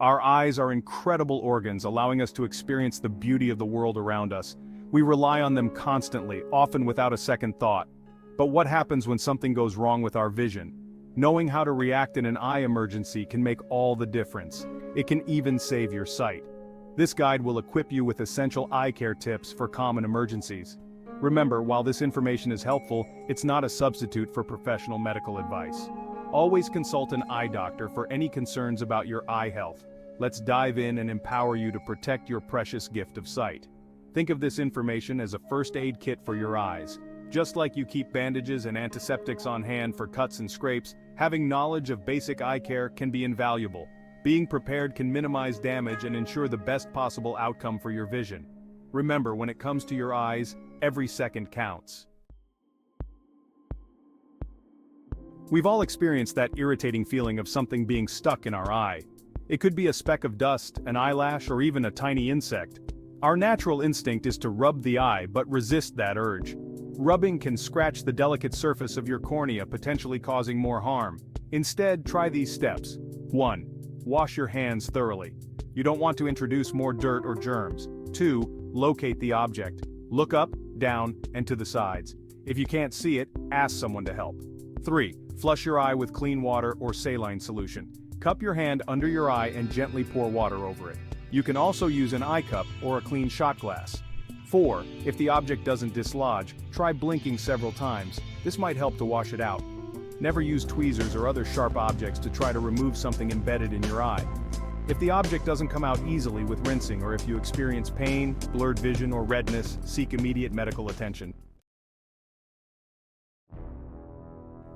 Our eyes are incredible organs, allowing us to experience the beauty of the world around us. We rely on them constantly, often without a second thought. But what happens when something goes wrong with our vision? Knowing how to react in an eye emergency can make all the difference. It can even save your sight. This guide will equip you with essential eye care tips for common emergencies. Remember, while this information is helpful, it's not a substitute for professional medical advice. Always consult an eye doctor for any concerns about your eye health. Let's dive in and empower you to protect your precious gift of sight. Think of this information as a first aid kit for your eyes. Just like you keep bandages and antiseptics on hand for cuts and scrapes, having knowledge of basic eye care can be invaluable. Being prepared can minimize damage and ensure the best possible outcome for your vision. Remember, when it comes to your eyes, every second counts. We've all experienced that irritating feeling of something being stuck in our eye. It could be a speck of dust, an eyelash, or even a tiny insect. Our natural instinct is to rub the eye, but resist that urge. Rubbing can scratch the delicate surface of your cornea, potentially causing more harm. Instead, try these steps. 1. Wash your hands thoroughly. You don't want to introduce more dirt or germs. 2. Locate the object. Look up, down, and to the sides. If you can't see it, ask someone to help. 3. Flush your eye with clean water or saline solution. Cup your hand under your eye and gently pour water over it. You can also use an eye cup or a clean shot glass. 4. If the object doesn't dislodge, try blinking several times. This might help to wash it out. Never use tweezers or other sharp objects to try to remove something embedded in your eye. If the object doesn't come out easily with rinsing, or if you experience pain, blurred vision, or redness, seek immediate medical attention.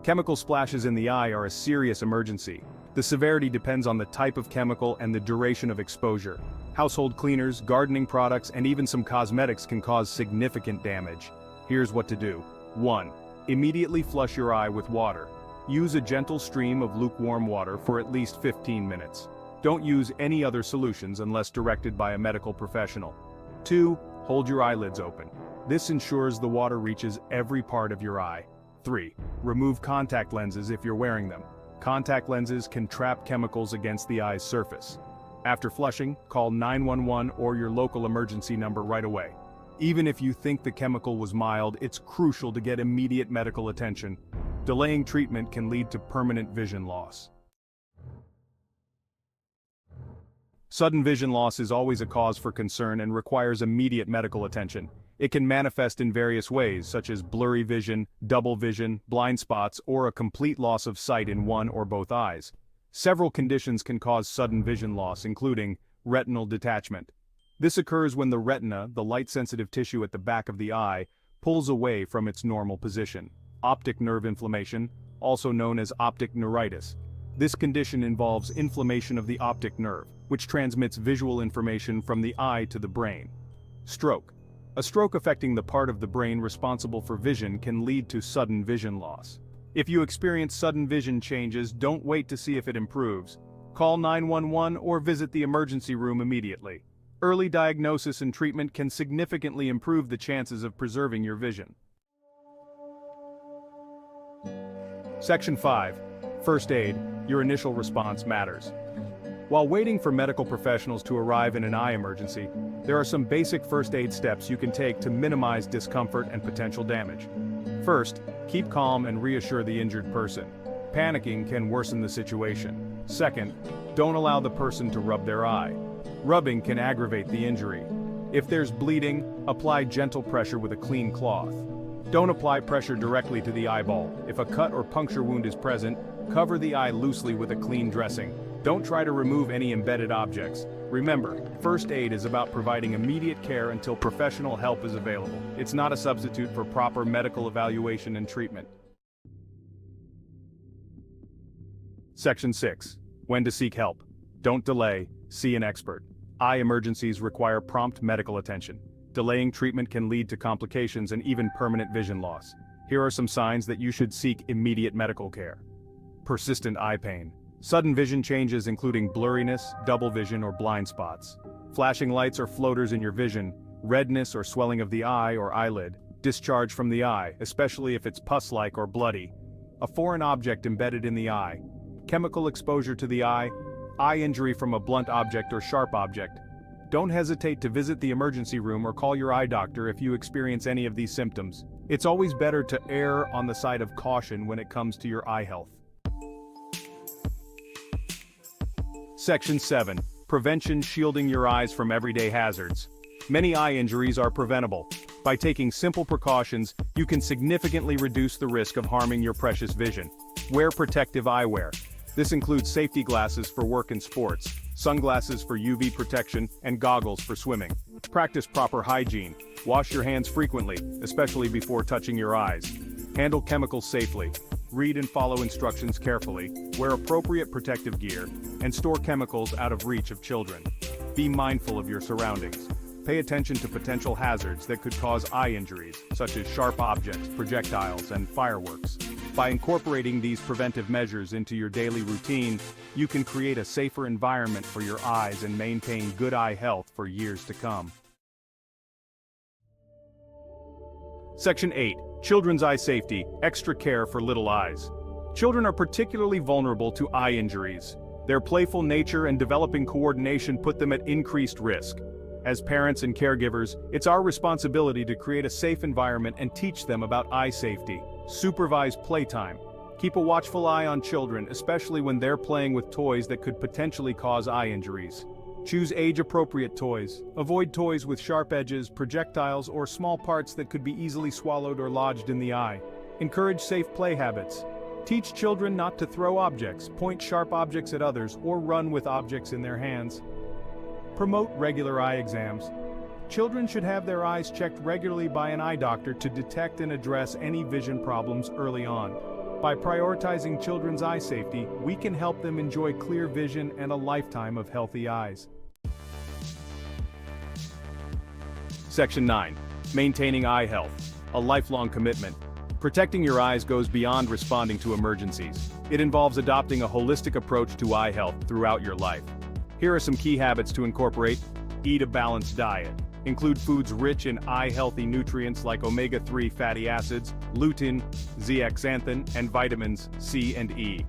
Chemical splashes in the eye are a serious emergency. The severity depends on the type of chemical and the duration of exposure. Household cleaners, gardening products, and even some cosmetics can cause significant damage. Here's what to do. 1. Immediately flush your eye with water. Use a gentle stream of lukewarm water for at least 15 minutes. Don't use any other solutions unless directed by a medical professional. 2. Hold your eyelids open. This ensures the water reaches every part of your eye. 3. Remove contact lenses if you're wearing them. Contact lenses can trap chemicals against the eye's surface. After flushing, call 911 or your local emergency number right away. Even if you think the chemical was mild, it's crucial to get immediate medical attention. Delaying treatment can lead to permanent vision loss. Sudden vision loss is always a cause for concern and requires immediate medical attention. It can manifest in various ways, such as blurry vision, double vision, blind spots, or a complete loss of sight in one or both eyes. Several conditions can cause sudden vision loss, including retinal detachment. This occurs when the retina, the light-sensitive tissue at the back of the eye, pulls away from its normal position. Optic nerve inflammation, also known as optic neuritis. This condition involves inflammation of the optic nerve, which transmits visual information from the eye to the brain. Stroke. A stroke affecting the part of the brain responsible for vision can lead to sudden vision loss. If you experience sudden vision changes, don't wait to see if it improves. Call 911 or visit the emergency room immediately. Early diagnosis and treatment can significantly improve the chances of preserving your vision. Section 5. First aid. Your initial response matters. While waiting for medical professionals to arrive in an eye emergency, there are some basic first aid steps you can take to minimize discomfort and potential damage. First, keep calm and reassure the injured person. Panicking can worsen the situation. Second, don't allow the person to rub their eye. Rubbing can aggravate the injury. If there's bleeding, apply gentle pressure with a clean cloth. Don't apply pressure directly to the eyeball. If a cut or puncture wound is present, cover the eye loosely with a clean dressing. Don't try to remove any embedded objects. Remember, first aid is about providing immediate care until professional help is available. It's not a substitute for proper medical evaluation and treatment. Section 6. When to seek help. Don't delay, see an expert. Eye emergencies require prompt medical attention. Delaying treatment can lead to complications and even permanent vision loss. Here are some signs that you should seek immediate medical care. Persistent eye pain. Sudden vision changes including blurriness, double vision, or blind spots. Flashing lights or floaters in your vision, redness or swelling of the eye or eyelid, discharge from the eye, especially if it's pus-like or bloody. A foreign object embedded in the eye. Chemical exposure to the eye eye injury from a blunt object or sharp object. Don't hesitate to visit the emergency room or call your eye doctor if you experience any of these symptoms. It's always better to err on the side of caution when it comes to your eye health. Section 7. Prevention: shielding your eyes from everyday hazards. Many eye injuries are preventable. By taking simple precautions, you can significantly reduce the risk of harming your precious vision. Wear protective eyewear. This includes safety glasses for work and sports, sunglasses for UV protection, and goggles for swimming. Practice proper hygiene. Wash your hands frequently, especially before touching your eyes. Handle chemicals safely. Read and follow instructions carefully. Wear appropriate protective gear, and store chemicals out of reach of children. Be mindful of your surroundings. Pay attention to potential hazards that could cause eye injuries, such as sharp objects, projectiles, and fireworks. By incorporating these preventive measures into your daily routine, you can create a safer environment for your eyes and maintain good eye health for years to come. Section 8. Children's eye safety: extra care for little eyes. Children are particularly vulnerable to eye injuries. Their playful nature and developing coordination put them at increased risk. As parents and caregivers, it's our responsibility to create a safe environment and teach them about eye safety. Supervise playtime. Keep a watchful eye on children, especially when they're playing with toys that could potentially cause eye injuries. Choose age-appropriate toys. Avoid toys with sharp edges, projectiles, or small parts that could be easily swallowed or lodged in the eye. Encourage safe play habits. Teach children not to throw objects, point sharp objects at others, or run with objects in their hands. Promote regular eye exams. Children should have their eyes checked regularly by an eye doctor to detect and address any vision problems early on. By prioritizing children's eye safety, we can help them enjoy clear vision and a lifetime of healthy eyes. Section 9. Maintaining eye health: a lifelong commitment. Protecting your eyes goes beyond responding to emergencies. It involves adopting a holistic approach to eye health throughout your life. Here are some key habits to incorporate. Eat a balanced diet. Include foods rich in eye-healthy nutrients like omega-3 fatty acids, lutein, zeaxanthin, and vitamins C and E.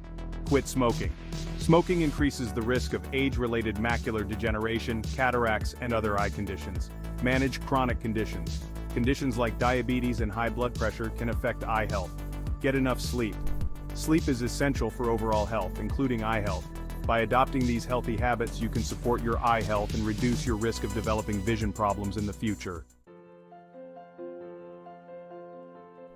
Quit smoking. Smoking increases the risk of age-related macular degeneration, cataracts, and other eye conditions. Manage chronic conditions. Conditions like diabetes and high blood pressure can affect eye health. Get enough sleep. Sleep is essential for overall health, including eye health. By adopting these healthy habits, you can support your eye health and reduce your risk of developing vision problems in the future.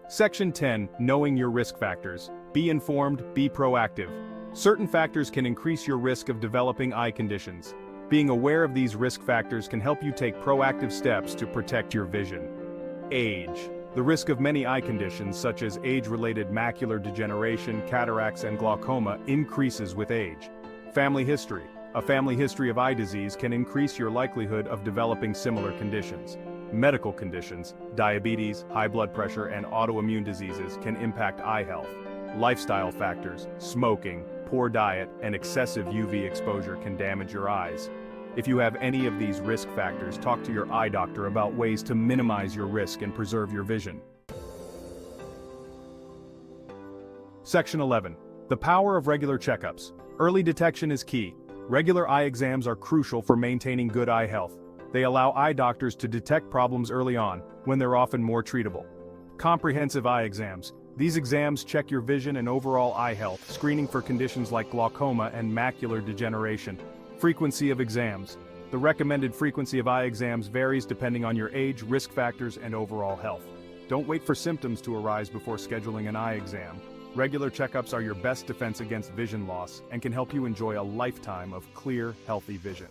Section 10. Knowing your risk factors. Be informed, be proactive. Certain factors can increase your risk of developing eye conditions. Being aware of these risk factors can help you take proactive steps to protect your vision. Age. The risk of many eye conditions, such as age-related macular degeneration, cataracts, and glaucoma, increases with age. Family history. A family history of eye disease can increase your likelihood of developing similar conditions. Medical conditions, diabetes, high blood pressure, and autoimmune diseases can impact eye health. Lifestyle factors, smoking, poor diet, and excessive UV exposure can damage your eyes. If you have any of these risk factors, talk to your eye doctor about ways to minimize your risk and preserve your vision. Section 11. The power of regular checkups. Early detection is key. Regular eye exams are crucial for maintaining good eye health. They allow eye doctors to detect problems early on, when they're often more treatable. Comprehensive eye exams. These exams check your vision and overall eye health, screening for conditions like glaucoma and macular degeneration. Frequency of exams. The recommended frequency of eye exams varies depending on your age, risk factors, and overall health. Don't wait for symptoms to arise before scheduling an eye exam. Regular checkups are your best defense against vision loss and can help you enjoy a lifetime of clear, healthy vision.